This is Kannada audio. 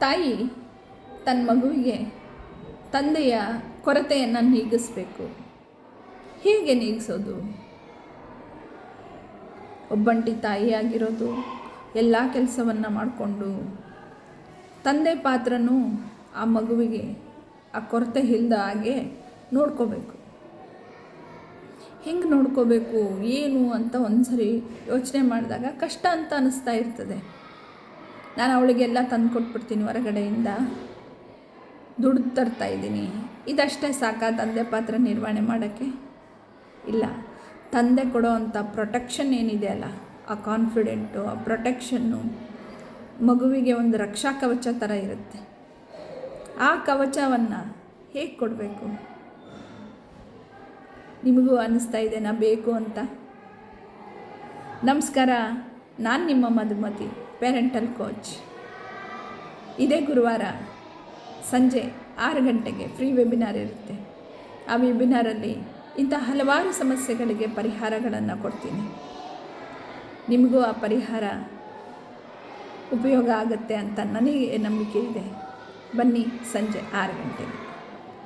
ತಾಯಿ ತನ್ನ ಮಗುವಿಗೆ ತಂದೆಯ ಕೊರತೆಯನ್ನು ನೀಗಿಸಬೇಕು. ಹೇಗೆ ನೀಗಿಸೋದು? ಒಬ್ಬಂಟಿ ತಾಯಿಯಾಗಿರೋದು, ಎಲ್ಲ ಕೆಲಸವನ್ನು ಮಾಡಿಕೊಂಡು ತಂದೆ ಪಾತ್ರನೂ ಆ ಮಗುವಿಗೆ ಆ ಕೊರತೆ ಇಲ್ಲದ ಹಾಗೆ ನೋಡ್ಕೋಬೇಕು. ಹೆಂಗೆ ನೋಡ್ಕೋಬೇಕು ಏನು ಅಂತ ಒಂದು ಸರಿ ಯೋಚನೆ ಮಾಡಿದಾಗ ಕಷ್ಟ ಅಂತ ಅನ್ನಿಸ್ತಾ ಇರ್ತದೆ. ನಾನು ಅವಳಿಗೆಲ್ಲ ತಂದು ಕೊಟ್ಬಿಡ್ತೀನಿ, ಹೊರಗಡೆಯಿಂದ ದುಡ್ಡು ತರ್ತಾಯಿದ್ದೀನಿ, ಇದಷ್ಟೇ ಸಾಕಾ ತಂದೆ ಪಾತ್ರ ನಿರ್ವಹಣೆ ಮಾಡೋಕ್ಕೆ? ಇಲ್ಲ, ತಂದೆ ಕೊಡೋ ಅಂಥ ಪ್ರೊಟೆಕ್ಷನ್ ಏನಿದೆ ಅಲ್ಲ, ಆ ಕಾನ್ಫಿಡೆಂಟು, ಆ ಪ್ರೊಟೆಕ್ಷನ್ನು ಮಗುವಿಗೆ ಒಂದು ರಕ್ಷಾ ಕವಚ ಥರ ಇರುತ್ತೆ. ಆ ಕವಚವನ್ನು ಹೇಗೆ ಕೊಡಬೇಕು? ನಿಮಗೂ ಅನ್ನಿಸ್ತಾ ಇದೆನಾ ಬೇಕು ಅಂತ? ನಮಸ್ಕಾರ, ನಾನು ನಿಮ್ಮ ಮಧುಮತಿ, ಪೇರೆಂಟಲ್ ಕೋಚ್. ಇದೇ ಗುರುವಾರ ಸಂಜೆ 6 ಗಂಟೆಗೆ ಫ್ರೀ ವೆಬಿನಾರ್ ಇರುತ್ತೆ. ಆ ವೆಬಿನಾರಲ್ಲಿ ಇಂಥ ಹಲವಾರು ಸಮಸ್ಯೆಗಳಿಗೆ ಪರಿಹಾರಗಳನ್ನು ಕೊಡ್ತೀನಿ. ನಿಮಗೂ ಆ ಪರಿಹಾರ ಉಪಯೋಗ ಆಗುತ್ತೆ ಅಂತ ನನಗೆ ನಂಬಿಕೆ ಇದೆ. ಬನ್ನಿ ಸಂಜೆ 6 ಗಂಟೆಗೆ.